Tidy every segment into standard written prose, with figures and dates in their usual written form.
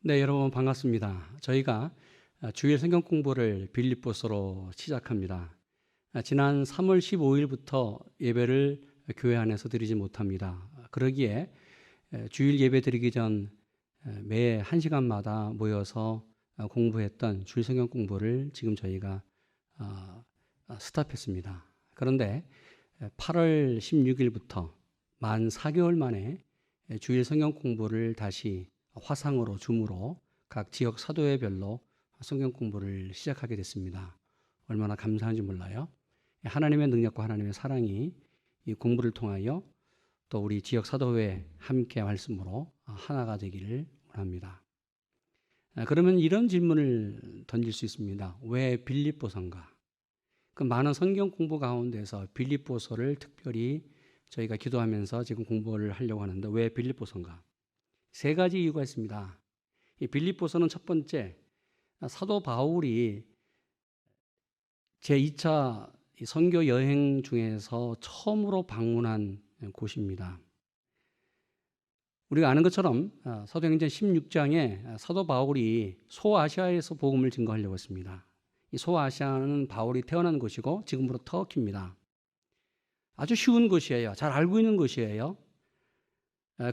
네, 여러분 반갑습니다. 저희가 주일 성경 공부를 빌립보서로 시작합니다. 지난 3월 15일부터 예배를 교회 안에서 드리지 못합니다. 그러기에 주일 예배 드리기 전 매 1시간마다 모여서 공부했던 주일 성경 공부를 지금 저희가 스탑했습니다. 그런데 8월 16일부터 만 4개월 만에 주일 성경 공부를 다시 화상으로 줌으로 각 지역 사도회별로 성경 공부를 시작하게 됐습니다. 얼마나 감사한지 몰라요. 하나님의 능력과 하나님의 사랑이 이 공부를 통하여 또 우리 지역 사도회 함께 말씀으로 하나가 되기를 원합니다. 그러면 이런 질문을 던질 수 있습니다. 왜 빌립보서인가? 그 많은 성경 공부 가운데서 빌립보서를 특별히 저희가 기도하면서 지금 공부를 하려고 하는데 왜 빌립보서인가? 세 가지 이유가 있습니다. 이 빌립보서는 첫 번째, 사도 바울이 제2차 선교 여행 중에서 처음으로 방문한 곳입니다. 우리가 아는 것처럼 사도행전 16장에 사도 바울이 소아시아에서 복음을 증거하려고 했습니다. 이 소아시아는 바울이 태어난 곳이고 지금으로 터키입니다. 아주 쉬운 곳이에요. 잘 알고 있는 곳이에요.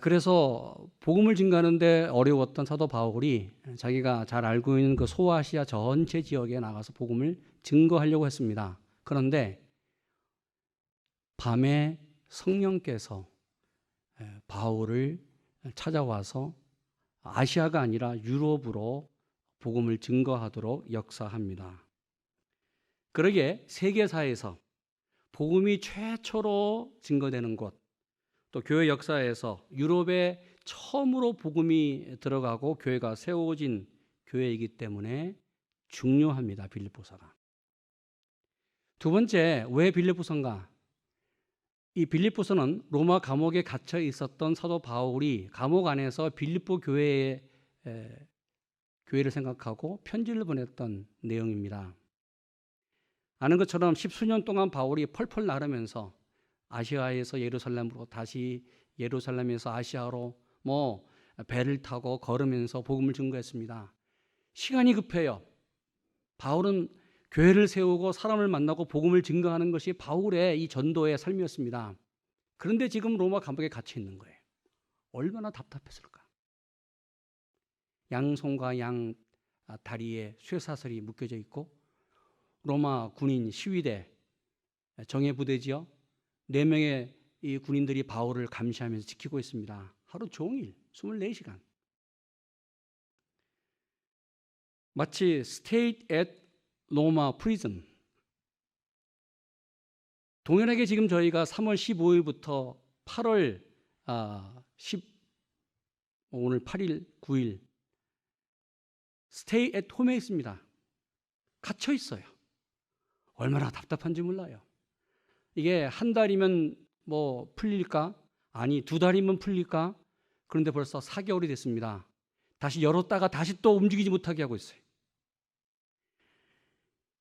그래서 복음을 증거하는데 어려웠던 사도 바울이 자기가 잘 알고 있는 그 소아시아 전체 지역에 나가서 복음을 증거하려고 했습니다. 그런데 밤에 성령께서 바울을 찾아와서 아시아가 아니라 유럽으로 복음을 증거하도록 역사합니다. 그러기에 세계사에서 복음이 최초로 증거되는 곳, 또 교회 역사에서 유럽에 처음으로 복음이 들어가고 교회가 세워진 교회이기 때문에 중요합니다. 빌립보서가. 두 번째, 왜 빌립보서인가? 이 빌립보서는 로마 감옥에 갇혀 있었던 사도 바울이 감옥 안에서 빌립보 교회를 생각하고 편지를 보냈던 내용입니다. 아는 것처럼 10수년 동안 바울이 펄펄 나르면서 아시아에서 예루살렘으로 다시 예루살렘에서 아시아로 배를 타고 걸으면서 복음을 증거했습니다. 시간이 급해요. 바울은 교회를 세우고 사람을 만나고 복음을 증거하는 것이 바울의 이 전도의 삶이었습니다. 그런데 지금 로마 감옥에 갇혀 있는 거예요. 얼마나 답답했을까? 양손과 양 다리에 쇠사슬이 묶여져 있고 로마 군인 시위대 정예부대지요. 4명의 이 군인들이 바울을 감시하면서 지키고 있습니다. 하루 종일 24시간. 마치 Stay at Roma Prison. 동일하게 지금 저희가 3월 15일부터 8월 오늘 8일, 9일 Stay at Home에 있습니다. 갇혀 있어요. 얼마나 답답한지 몰라요. 이게 한 달이면 풀릴까? 아니 2달이면 풀릴까? 그런데 벌써 4개월이 됐습니다. 다시 열었다가 다시 또 움직이지 못하게 하고 있어요.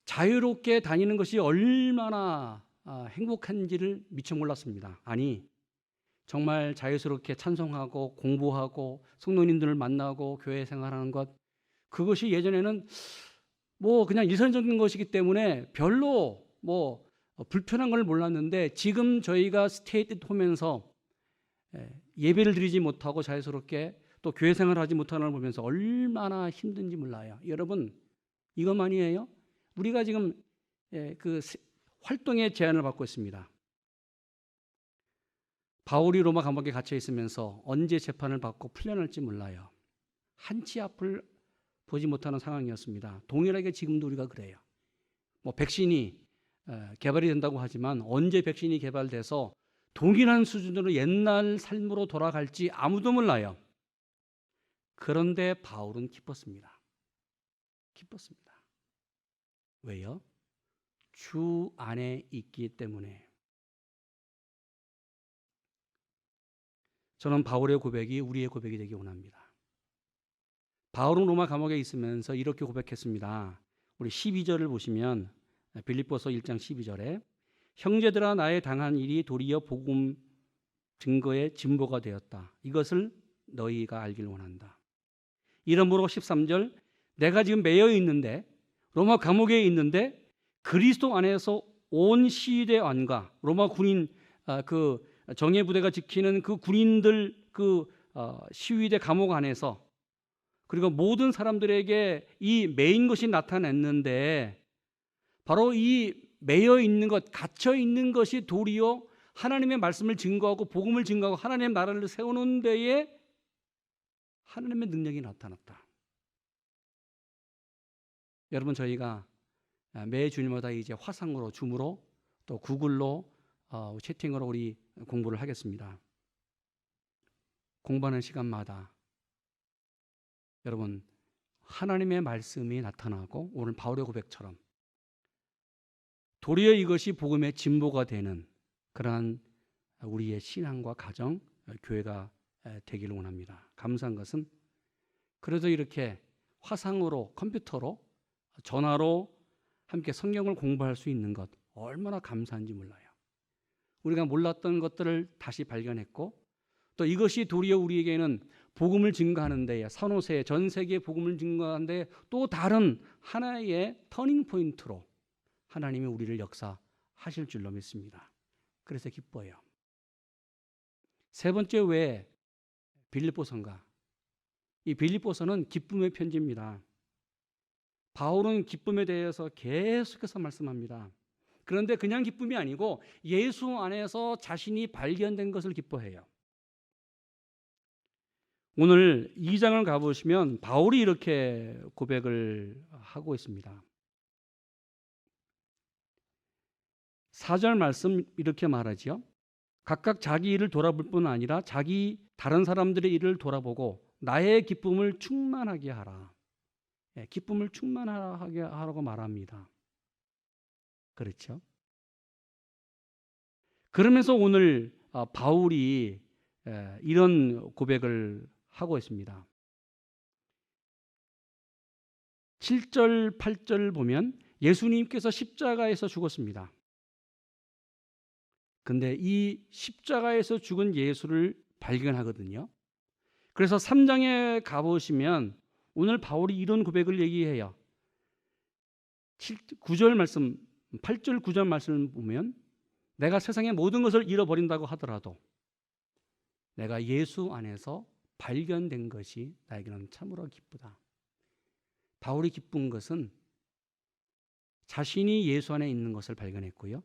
자유롭게 다니는 것이 얼마나 행복한지를 미처 몰랐습니다. 아니 정말 자유스럽게 찬송하고 공부하고 성도님들을 만나고 교회 생활하는 것, 그것이 예전에는 그냥 일선적인 것이기 때문에 별로 불편한 걸 몰랐는데 지금 저희가 스테이트 홈에서 예배를 드리지 못하고 자유스럽게 또 교회 생활을 하지 못하는 걸 보면서 얼마나 힘든지 몰라요. 여러분 이것만이에요? 우리가 지금 그 활동의 제한을 받고 있습니다. 바울이 로마 감옥에 갇혀 있으면서 언제 재판을 받고 풀려날지 몰라요. 한치 앞을 보지 못하는 상황이었습니다. 동일하게 지금도 우리가 그래요. 백신이 개발이 된다고 하지만 언제 백신이 개발돼서 동일한 수준으로 옛날 삶으로 돌아갈지 아무도 몰라요. 그런데 바울은 기뻤습니다. 기뻤습니다. 왜요? 주 안에 있기 때문에. 저는 바울의 고백이 우리의 고백이 되기 원합니다. 바울은 로마 감옥에 있으면서 이렇게 고백했습니다. 우리 12절을 보시면 빌립보서 1장 12절에 형제들아 나의 당한 일이 도리어 복음 증거의 진보가 되었다. 이것을 너희가 알길 원한다. 이러므로 13절 내가 지금 매여 있는데 로마 감옥에 있는데 그리스도 안에서 온 시위대 안과 로마 군인 그 정예 부대가 지키는 그 군인들 그 시위대 감옥 안에서 그리고 모든 사람들에게 이 매인 것이 나타났는데 바로 이 매여 있는 것, 갇혀 있는 것이 도리어 하나님의 말씀을 증거하고 복음을 증거하고 하나님의 나라를 세우는 데에 하나님의 능력이 나타났다. 여러분, 저희가 매 주일마다 이제 화상으로, 줌으로 또 구글로 채팅으로 우리 공부를 하겠습니다. 공부하는 시간마다 여러분 하나님의 말씀이 나타나고 오늘 바울의 고백처럼 도리어 이것이 복음의 진보가 되는 그러한 우리의 신앙과 가정, 교회가 되기를 원합니다. 감사한 것은 그래도 이렇게 화상으로, 컴퓨터로, 전화로 함께 성경을 공부할 수 있는 것 얼마나 감사한지 몰라요. 우리가 몰랐던 것들을 다시 발견했고 또 이것이 도리어 우리에게는 복음을 증거하는 데에 산호세 전 세계에 복음을 증거하는 데에 또 다른 하나의 터닝 포인트로 하나님이 우리를 역사하실 줄로 믿습니다. 그래서 기뻐요. 세 번째 왜 빌립보서인가? 이 빌립보서는 기쁨의 편지입니다. 바울은 기쁨에 대해서 계속해서 말씀합니다. 그런데 그냥 기쁨이 아니고 예수 안에서 자신이 발견된 것을 기뻐해요. 오늘 2장을 가보시면 바울이 이렇게 고백을 하고 있습니다. 4절 말씀 이렇게 말하지요. 각각 자기 일을 돌아볼 뿐 아니라 다른 사람들의 일을 돌아보고 나의 기쁨을 충만하게 하라. 기쁨을 충만하게 하라고 말합니다. 그렇죠? 그러면서 오늘 바울이 이런 고백을 하고 있습니다. 7절, 8절 보면 예수님께서 십자가에서 죽었습니다. 근데 이 십자가에서 죽은 예수를 발견하거든요. 그래서 3장에 가보시면 오늘 바울이 이런 고백을 얘기해요. 9절 말씀, 8절, 9절 말씀을 보면 내가 세상의 모든 것을 잃어버린다고 하더라도 내가 예수 안에서 발견된 것이 나에게는 참으로 기쁘다. 바울이 기쁜 것은 자신이 예수 안에 있는 것을 발견했고요.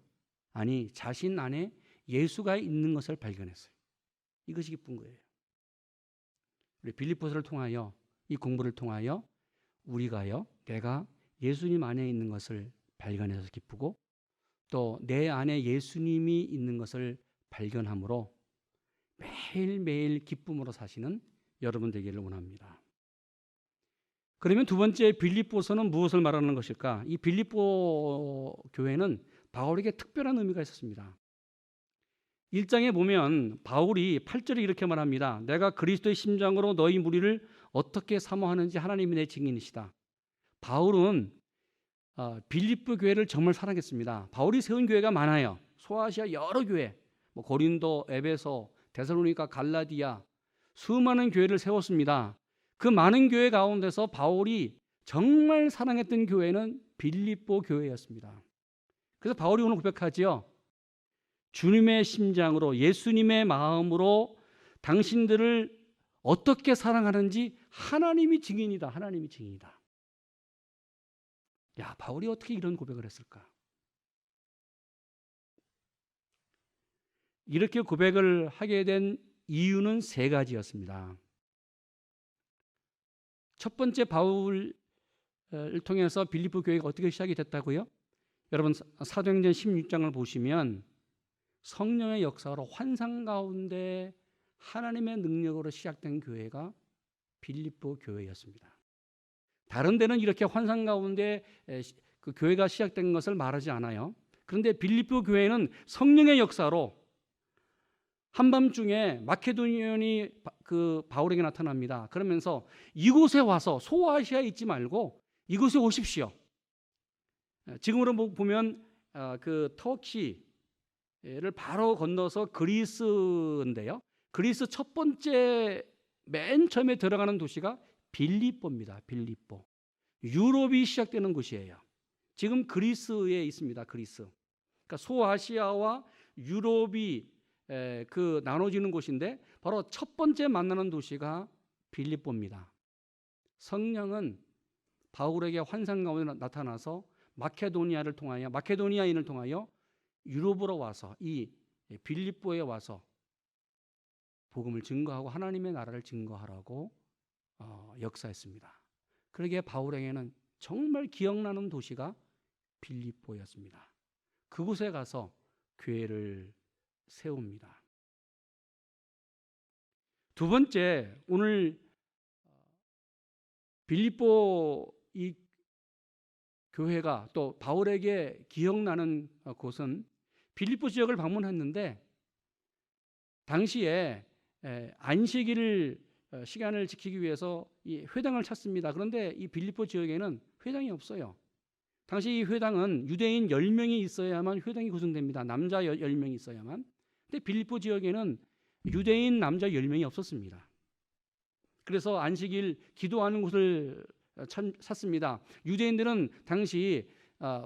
아니, 자신 안에 예수가 있는 것을 발견했어요. 이것이 기쁜 거예요. 우리 빌립보서를 통하여 이 공부를 통하여 우리가요, 내가 예수님 안에 있는 것을 발견해서 기쁘고 또 내 안에 예수님이 있는 것을 발견함으로 매일매일 기쁨으로 사시는 여러분 되기를 원합니다. 그러면 두 번째 빌립보서는 무엇을 말하는 것일까? 이 빌립보 교회는 바울에게 특별한 의미가 있었습니다. 1장에 보면 바울이 8절에 이렇게 말합니다. 내가 그리스도의 심장으로 너희 무리를 어떻게 사모하는지 하나님이 내 증인이시다. 바울은 빌립보 교회를 정말 사랑했습니다. 바울이 세운 교회가 많아요. 소아시아 여러 교회, 고린도, 에베소, 데살로니가, 갈라디아 수많은 교회를 세웠습니다. 그 많은 교회 가운데서 바울이 정말 사랑했던 교회는 빌립보 교회였습니다. 그래서 바울이 오늘 고백하지요. 주님의 심장으로 예수님의 마음으로 당신들을 어떻게 사랑하는지 하나님이 증인이다. 하나님이 증인이다. 야, 바울이 어떻게 이런 고백을 했을까? 이렇게 고백을 하게 된 이유는 세 가지였습니다. 첫 번째, 바울을 통해서 빌립보 교회가 어떻게 시작이 됐다고요? 여러분 사도행전 16장을 보시면 성령의 역사로 환상 가운데 하나님의 능력으로 시작된 교회가 빌립보 교회였습니다. 다른 데는 이렇게 환상 가운데 그 교회가 시작된 것을 말하지 않아요. 그런데 빌립보 교회는 성령의 역사로 한밤중에 마케도니언이 그 바울에게 나타납니다. 그러면서 이곳에 와서 소아시아에 있지 말고 이곳에 오십시오. 지금으로 보면 그 터키를 바로 건너서 그리스인데요. 그리스 첫 번째 맨 처음에 들어가는 도시가 빌립보입니다. 빌립보. 유럽이 시작되는 곳이에요. 지금 그리스에 있습니다. 그리스. 그러니까 소아시아와 유럽이 그 나눠지는 곳인데 바로 첫 번째 만나는 도시가 빌립보입니다. 성령은 바울에게 환상 가운데 나타나서 마케도니아인을 통하여 유럽으로 와서 이 빌립보에 와서 복음을 증거하고 하나님의 나라를 증거하라고 역사했습니다. 그러기에 바울에게는 정말 기억나는 도시가 빌립보였습니다. 그곳에 가서 교회를 세웁니다. 두 번째, 오늘 빌립보 이 교회가 또 바울에게 기억나는 곳은 빌립보 지역을 방문했는데 당시에 안식일 시간을 지키기 위해서 이 회당을 찾습니다. 그런데 이 빌립보 지역에는 회당이 없어요. 당시 이 회당은 유대인 10명이 있어야만 회당이 구성됩니다. 남자 10명이 있어야만. 근데 빌립보 지역에는 유대인 남자 10명이 없었습니다. 그래서 안식일 기도하는 곳을 찾습니다. 유대인들은 당시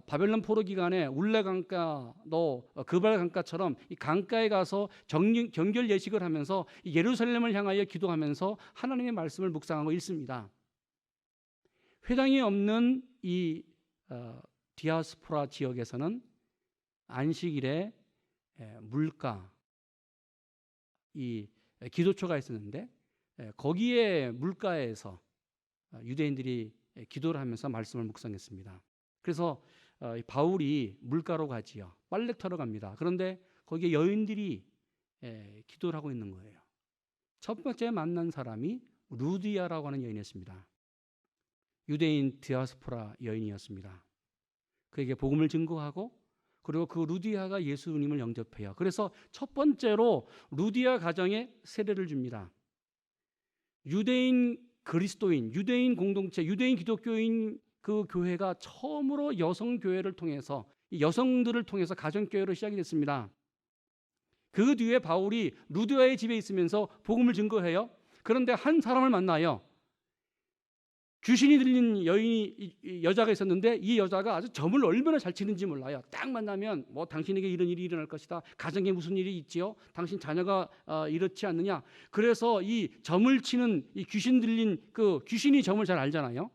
바벨론 포로 기간에 울레강가도 그발강가처럼 이 강가에 가서 정결 예식을 하면서 예루살렘을 향하여 기도하면서 하나님의 말씀을 묵상하고 있습니다. 회당이 없는 이 디아스포라 지역에서는 안식일에 물가 이 기도처가 있었는데 거기에 물가에서 유대인들이 기도를 하면서 말씀을 묵상했습니다. 그래서 바울이 물가로 가지요. 빨래터러 갑니다. 그런데 거기에 여인들이 기도를 하고 있는 거예요. 첫 번째 만난 사람이 루디아라고 하는 여인이었습니다. 유대인 디아스포라 여인이었습니다. 그에게 복음을 증거하고 그리고 그 루디아가 예수님을 영접해요. 그래서 첫 번째로 루디아 가정에 세례를 줍니다. 유대인 그리스도인, 유대인 공동체, 유대인 기독교인 그 교회가 처음으로 여성 교회를 통해서 여성들을 통해서 가정 교회로 시작이 됐습니다. 그 뒤에 바울이 루디아의 집에 있으면서 복음을 증거해요. 그런데 한 사람을 만나요. 귀신이 들린 여자가 있었는데 이 여자가 아주 점을 얼마나 잘 치는지 몰라요. 딱 만나면 뭐 당신에게 이런 일이 일어날 것이다. 가정에 무슨 일이 있지요? 당신 자녀가 이렇지 않느냐? 그래서 이 점을 치는 이 귀신 들린 그 귀신이 점을 잘 알잖아요.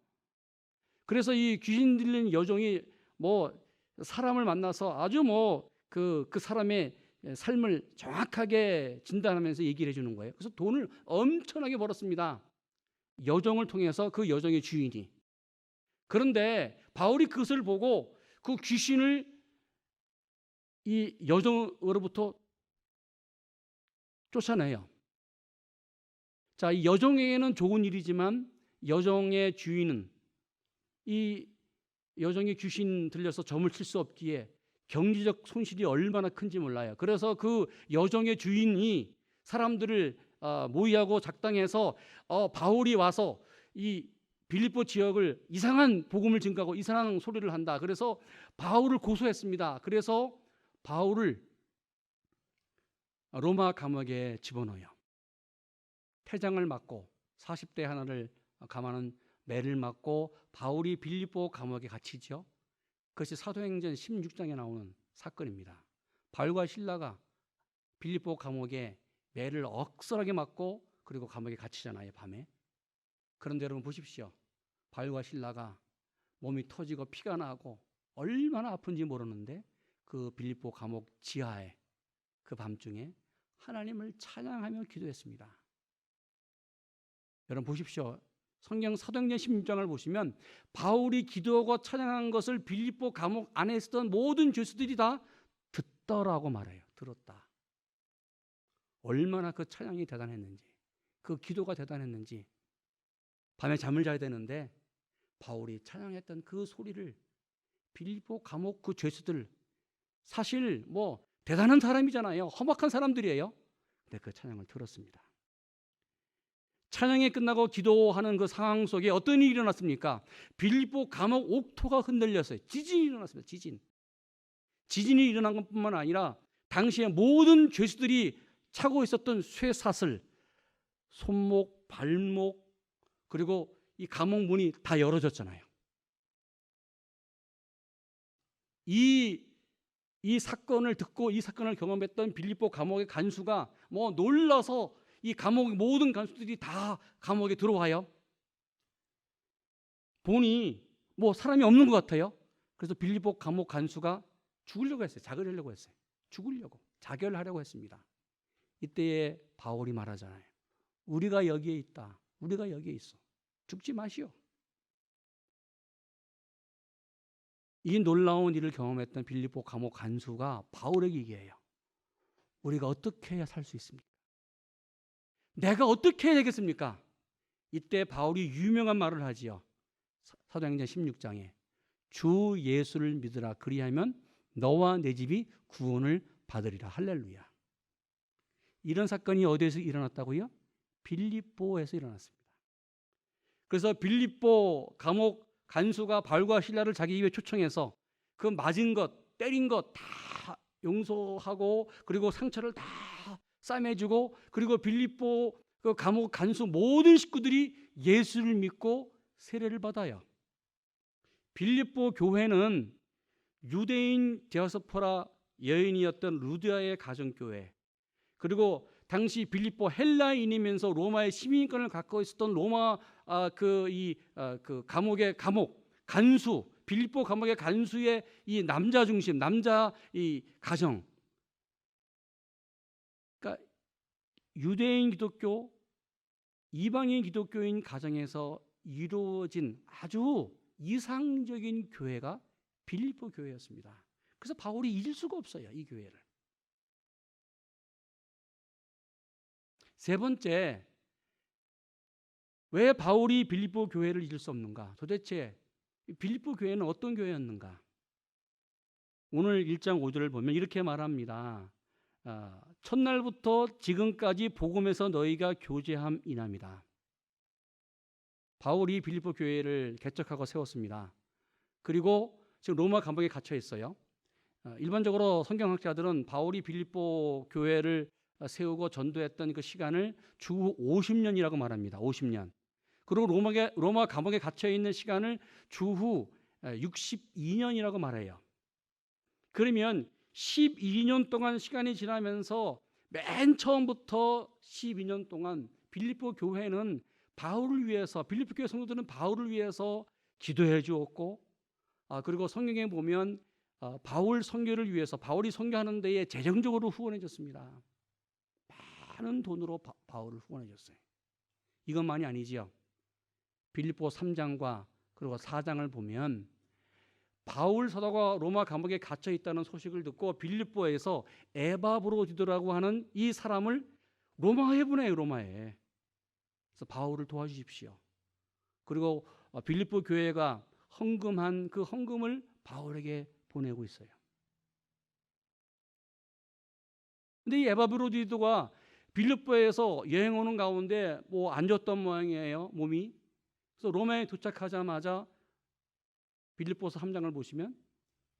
그래서 이 귀신 들린 여종이 뭐 사람을 만나서 아주 뭐 그 사람의 삶을 정확하게 진단하면서 얘기를 해주는 거예요. 그래서 돈을 엄청나게 벌었습니다. 여종을 통해서 그 여종의 주인이. 그런데 바울이 그것을 보고 그 귀신을 이 여종으로부터 쫓아내요. 자, 이 여종에게는 좋은 일이지만 여종의 주인은 이 여종이 귀신 들려서 점을 칠 수 없기에 경제적 손실이 얼마나 큰지 몰라요. 그래서 그 여종의 주인이 사람들을 모의하고 작당해서 바울이 와서 이 빌립보 지역을 이상한 복음을 증거하고 이상한 소리를 한다. 그래서 바울을 고소했습니다. 그래서 바울을 로마 감옥에 집어넣어요. 태장을 맞고 40대 하나를 감하는 매를 맞고 바울이 빌립보 감옥에 갇히죠. 그것이 사도행전 16장에 나오는 사건입니다. 바울과 실라가 빌립보 감옥에 매를 억설하게 맞고 그리고 감옥에 갇히잖아요, 밤에. 그런데 여러분 보십시오. 바울과 실라가 몸이 터지고 피가 나고 얼마나 아픈지 모르는데 그 빌립보 감옥 지하에 그 밤중에 하나님을 찬양하며 기도했습니다. 여러분 보십시오. 성경 사도행전 16장을 보시면 바울이 기도하고 찬양한 것을 빌립보 감옥 안에 있었던 모든 죄수들이 다 듣더라고 말해요. 들었다. 얼마나 그 찬양이 대단했는지, 그 기도가 대단했는지. 밤에 잠을 자야 되는데 바울이 찬양했던 그 소리를 빌립보 감옥 그 죄수들, 사실 뭐 대단한 사람이잖아요. 험악한 사람들이에요. 근데 그 찬양을 들었습니다. 찬양이 끝나고 기도하는 그 상황 속에 어떤 일이 일어났습니까? 빌립보 감옥 옥토가 흔들렸어요. 지진이 일어났습니다. 지진이 일어난 것뿐만 아니라 당시에 모든 죄수들이 차고 있었던 쇠사슬, 손목, 발목, 그리고 이 감옥 문이 다 열어졌잖아요. 이 사건을 듣고 이 사건을 경험했던 빌립보 감옥의 간수가 뭐 놀라서 이 감옥의 모든 간수들이 다 감옥에 들어와요. 보니 뭐 사람이 없는 것 같아요. 그래서 빌립보 감옥 간수가 죽으려고 했어요. 자결하려고 했어요. 죽으려고 자결하려고 했습니다. 이때에 바울이 말하잖아요. 우리가 여기에 있다. 우리가 여기에 있어. 죽지 마시오. 이 놀라운 일을 경험했던 빌립보 감옥 간수가 바울에게 얘기해요. 우리가 어떻게 해야 살 수 있습니까? 내가 어떻게 해야 되겠습니까? 이때 바울이 유명한 말을 하지요. 사도행전 16장에 주 예수를 믿으라 그리하면 너와 내 집이 구원을 받으리라. 할렐루야. 이런 사건이 어디에서 일어났다고요? 빌립보에서 일어났습니다. 그래서 빌립보 감옥 간수가 바울과 실라를 자기 집에 초청해서 그 맞은 것, 때린 것 다 용서하고 그리고 상처를 다 싸매주고 그리고 빌립보 그 감옥 간수 모든 식구들이 예수를 믿고 세례를 받아요. 빌립보 교회는 유대인 디아스포라 여인이었던 루디아의 가정교회, 그리고 당시 빌립보 헬라인이면서 로마의 시민권을 갖고 있었던 로마 그 감옥의 간수, 빌립보 감옥의 간수의 이 남자 중심, 남자 이 가정, 그러니까 유대인 기독교, 이방인 기독교인 가정에서 이루어진 아주 이상적인 교회가 빌립보 교회였습니다. 그래서 바울이 잊을 수가 없어요, 이 교회를. 세 번째, 왜 바울이 빌립보 교회를 잊을 수 없는가? 도대체 빌립보 교회는 어떤 교회였는가? 오늘 1장 5절을 보면 이렇게 말합니다. 첫날부터 지금까지 복음에서 너희가 교제함이나이다. 바울이 빌립보 교회를 개척하고 세웠습니다. 그리고 지금 로마 감옥에 갇혀 있어요. 일반적으로 성경학자들은 바울이 빌립보 교회를 세우고 전도했던 그 시간을 주 50년이라고 말합니다. 50년. 그리고 로마 감옥에 갇혀 있는 시간을 주후 62년이라고 말해요. 그러면 12년 동안 시간이 지나면서 맨 처음부터 12년 동안 빌립보 교회는 바울을 위해서, 빌립보 교회 성도들은 바울을 위해서 기도해 주었고, 그리고 성경에 보면 바울 선교를 위해서 바울이 선교하는 데에 재정적으로 후원해 줬습니다. 많은 돈으로 바울을 후원해 줬어요. 이것만이 아니지요. 빌립보 3장과 그리고 4장을 보면 바울 사도가 로마 감옥에 갇혀 있다는 소식을 듣고 빌립보에서 에바브로디도라고 하는 이 사람을 로마에 보내요. 로마에. 그래서 바울을 도와주십시오. 그리고 빌립보 교회가 헌금한 그 헌금을 바울에게 보내고 있어요. 근데 이 에바브로디도가 빌립보에서 여행 오는 가운데 뭐 안 좋던 모양이에요, 몸이. 그래서 로마에 도착하자마자 빌립보서 3장을 보시면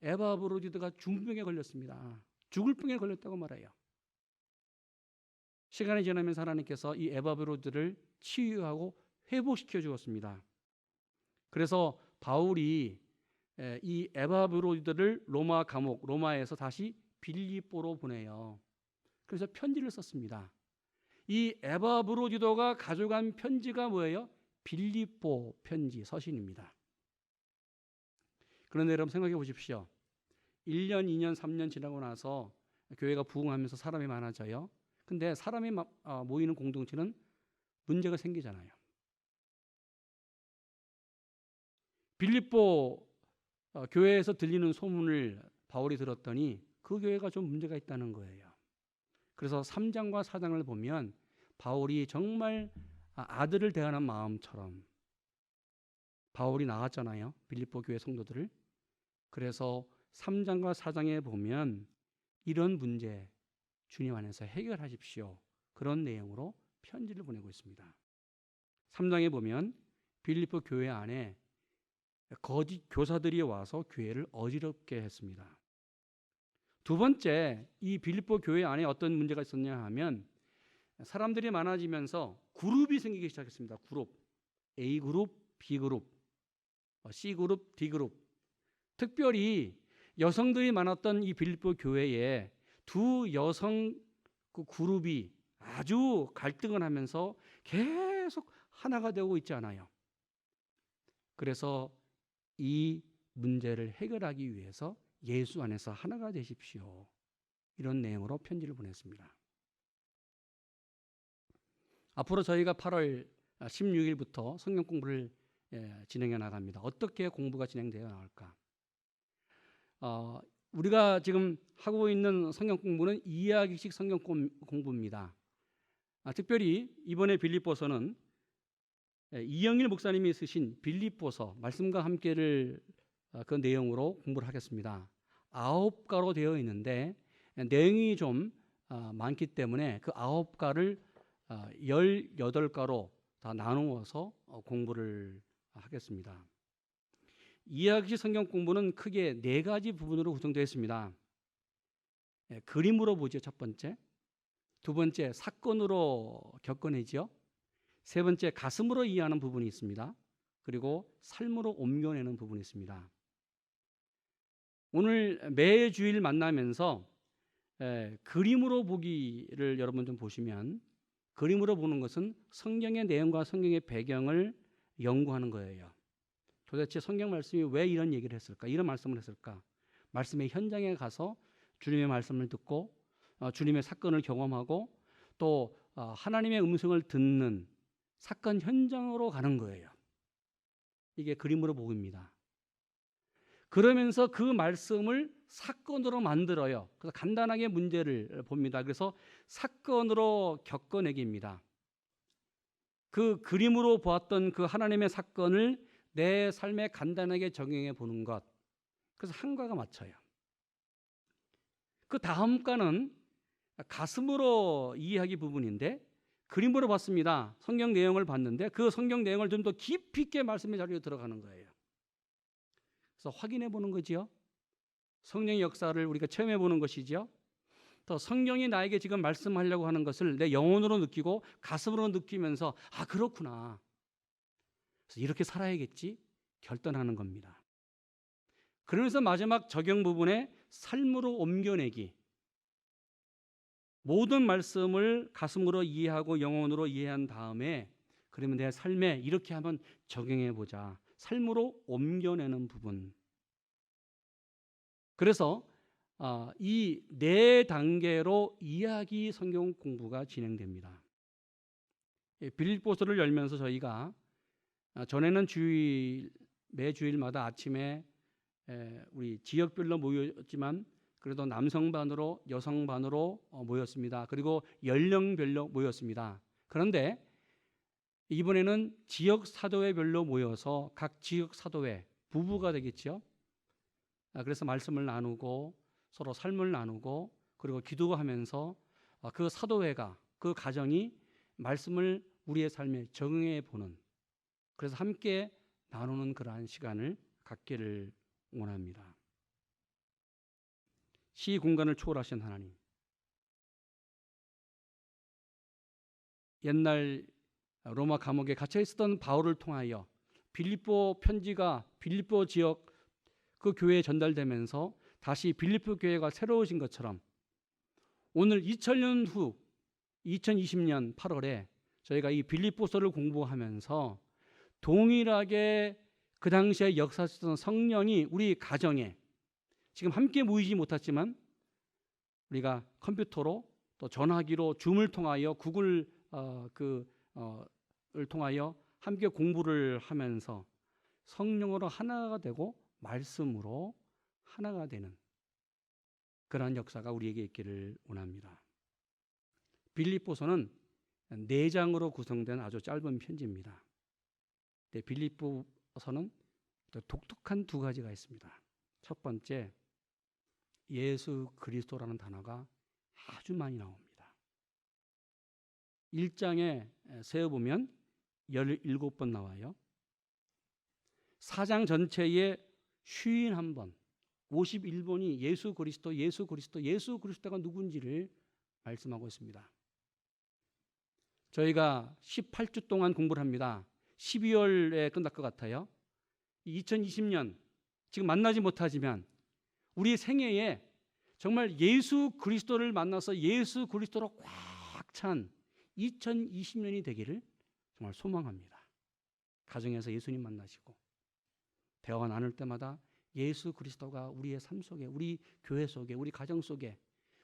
에바브로디도가 중병에 걸렸습니다. 죽을 병에 걸렸다고 말해요. 시간이 지나면서 하나님께서 이 에바브로디를 치유하고 회복시켜 주었습니다. 그래서 바울이 이 에바브로디를 로마 감옥, 로마에서 다시 빌립보로 보내요. 그래서 편지를 썼습니다. 이 에바브로디도가 가져간 편지가 뭐예요? 빌립보 편지, 서신입니다. 그런데 여러분 생각해 보십시오. 1년, 2년, 3년 지나고 나서 교회가 부흥하면서 사람이 많아져요. 근데 사람이 모이는 공동체는 문제가 생기잖아요. 빌립보 교회에서 들리는 소문을 바울이 들었더니 그 교회가 좀 문제가 있다는 거예요. 그래서 3장과 4장을 보면 바울이 정말 아들을 대하는 마음처럼 바울이 나왔잖아요. 빌립보 교회 성도들을. 그래서 3장과 4장에 보면 이런 문제 주님 안에서 해결하십시오. 그런 내용으로 편지를 보내고 있습니다. 3장에 보면 빌립보 교회 안에 거짓 교사들이 와서 교회를 어지럽게 했습니다. 두 번째, 이 빌립보 교회 안에 어떤 문제가 있었냐 하면 사람들이 많아지면서 그룹이 생기기 시작했습니다. 그룹, A그룹, B그룹, C그룹, D그룹. 특별히 여성들이 많았던 이 빌립보 교회에 두 여성 그 그룹이 아주 갈등을 하면서 계속 하나가 되고 있지 않아요. 그래서 이 문제를 해결하기 위해서 예수 안에서 하나가 되십시오. 이런 내용으로 편지를 보냈습니다. 앞으로 저희가 8월 16일부터 성경 공부를 진행해 나갑니다. 어떻게 공부가 진행되어 나갈까? 우리가 지금 하고 있는 성경 공부는 이야기식 성경 공부입니다. 특별히 이번에 빌립보서는 이영일 목사님이 쓰신 빌립보서 말씀과 함께를 그 내용으로 공부를 하겠습니다. 9가로 되어 있는데 내용이 좀 많기 때문에 그 9가를 18가로 다 나누어서 공부를 하겠습니다. 이야기식 성경 공부는 크게 4가지 부분으로 구성되어 있습니다. 그림으로 보죠, 첫 번째. 두 번째, 사건으로 겪어내죠. 세 번째, 가슴으로 이해하는 부분이 있습니다. 그리고 삶으로 옮겨내는 부분이 있습니다. 오늘 매주일 만나면서 그림으로 보기를 여러분 좀 보시면, 그림으로 보는 것은 성경의 내용과 성경의 배경을 연구하는 거예요. 도대체 성경 말씀이 왜 이런 얘기를 했을까? 이런 말씀을 했을까? 말씀의 현장에 가서 주님의 말씀을 듣고 주님의 사건을 경험하고 또 하나님의 음성을 듣는 사건 현장으로 가는 거예요. 이게 그림으로 보기입니다. 그러면서 그 말씀을 사건으로 만들어요. 그래서 간단하게 문제를 봅니다. 그래서 사건으로 겪어내기입니다. 그 그림으로 보았던 그 하나님의 사건을 내 삶에 간단하게 적용해 보는 것. 그래서 한 과가 맞춰요. 그 다음 과는 가슴으로 이해하기 부분인데, 그림으로 봤습니다. 성경 내용을 봤는데 그 성경 내용을 좀 더 깊이 있게 말씀의 자리로 들어가는 거예요. 그래서 확인해 보는 거지요. 성령의 역사를 우리가 체험해 보는 것이죠. 또 성경이 나에게 지금 말씀하려고 하는 것을 내 영혼으로 느끼고 가슴으로 느끼면서 그렇구나. 그래서 이렇게 살아야겠지 결단하는 겁니다. 그러면서 마지막 적용 부분에 삶으로 옮겨내기. 모든 말씀을 가슴으로 이해하고 영혼으로 이해한 다음에 그러면 내 삶에 이렇게 한번 적용해 보자. 삶으로 옮겨내는 부분. 그래서 이 4단계로 이야기 성경 공부가 진행됩니다. 빌립보서를 열면서 저희가 전에는 매주일마다 아침에 우리 지역별로 모였지만 그래도 남성 반으로 여성 반으로 모였습니다. 그리고 연령별로 모였습니다. 그런데 이번에는 지역 사도회별로 모여서 각 지역 사도회 부부가 되겠죠. 그래서 말씀을 나누고 서로 삶을 나누고 그리고 기도하면서 그 사도회가 그 가정이 말씀을 우리의 삶에 적응해 보는, 그래서 함께 나누는 그러한 시간을 갖기를 원합니다. 시 공간을 초월하신 하나님, 옛날 로마 감옥에 갇혀 있었던 바울을 통하여 빌립보 편지가 빌립보 지역 그 교회에 전달되면서 다시 빌립보 교회가 새로워진 것처럼 오늘 2000년 후 2020년 8월에 저희가 이 빌립보서를 공부하면서 동일하게 그 당시에 역사하셨던 성령이 우리 가정에 지금 함께 모이지 못했지만 우리가 컴퓨터로 또 전화기로 줌을 통하여 구글 을 통하여 함께 공부를 하면서 성령으로 하나가 되고 말씀으로 하나가 되는 그러한 역사가 우리에게 있기를 원합니다. 빌립보서는 4장으로 구성된 아주 짧은 편지입니다. 빌립보서는 독특한 2가지가 있습니다. 첫 번째, 예수 그리스도라는 단어가 아주 많이 나옵니다. 1장에 세어보면 17번 나와요. 4장 전체에 51번, 51번이 예수 그리스도가 누군지를 말씀하고 있습니다. 저희가 18주 동안 공부를 합니다. 12월에 끝날 것 같아요. 2020년 지금 만나지 못하지만 우리 생애에 정말 예수 그리스도를 만나서 예수 그리스도로 꽉 찬 2020년이 되기를 정말 소망합니다. 가정에서 예수님 만나시고 대화가 나눌 때마다 예수 그리스도가 우리의 삶 속에, 우리 교회 속에, 우리 가정 속에,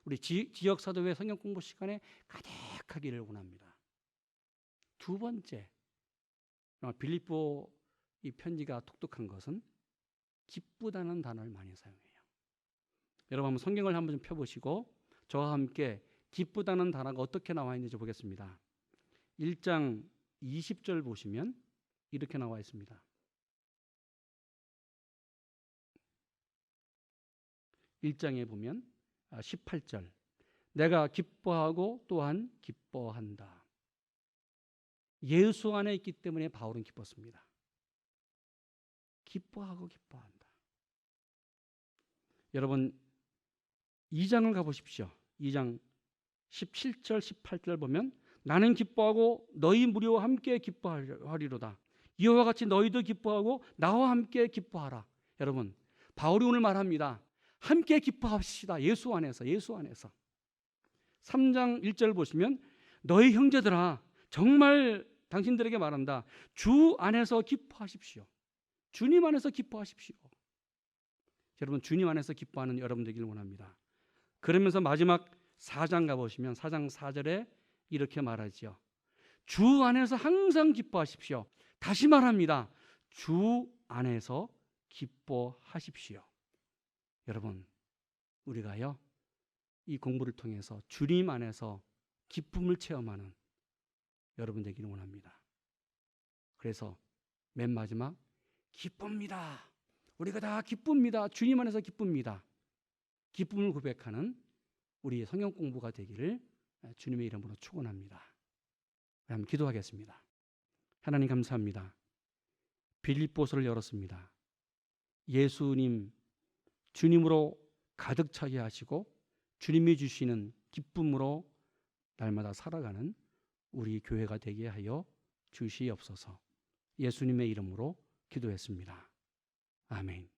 우리 지역 사도회 성경 공부 시간에 가득하기를 원합니다. 두 번째, 빌립보 이 편지가 독특한 것은 기쁘다는 단어를 많이 사용해요. 여러분 한번 성경을 한번 좀 펴보시고 저와 함께 기쁘다는 단어가 어떻게 나와 있는지 보겠습니다. 1장 20절 보시면 이렇게 나와 있습니다. 1장에 보면 18절 내가 기뻐하고 또한 기뻐한다. 예수 안에 있기 때문에 바울은 기뻤습니다. 기뻐하고 기뻐한다. 여러분 2장을 가보십시오. 2장 17절 18절 보면 나는 기뻐하고 너희 무리와 함께 기뻐하리로다. 이와 같이 너희도 기뻐하고 나와 함께 기뻐하라. 여러분 바울이 오늘 말합니다. 함께 기뻐합시다. 예수 안에서, 예수 안에서. 3장 1절 보시면 너희 형제들아 정말 당신들에게 말한다. 주 안에서 기뻐하십시오. 주님 안에서 기뻐하십시오. 여러분 주님 안에서 기뻐하는 여러분 되기를 원합니다. 그러면서 마지막 4장 가보시면 4장 4절에 이렇게 말하지요. 주 안에서 항상 기뻐하십시오. 다시 말합니다. 주 안에서 기뻐하십시오. 여러분 우리가요 이 공부를 통해서 주님 안에서 기쁨을 체험하는 여러분 되기를 원합니다. 그래서 맨 마지막 기쁩니다. 우리가 다 기쁩니다. 주님 안에서 기쁩니다. 기쁨을 고백하는 우리의 성경 공부가 되기를 주님의 이름으로 축원합니다. 한번 기도하겠습니다. 하나님 감사합니다. 빌립보서를 열었습니다. 예수님 주님으로 가득 차게 하시고 주님이 주시는 기쁨으로 날마다 살아가는 우리 교회가 되게 하여 주시옵소서. 예수님의 이름으로 기도했습니다. 아멘.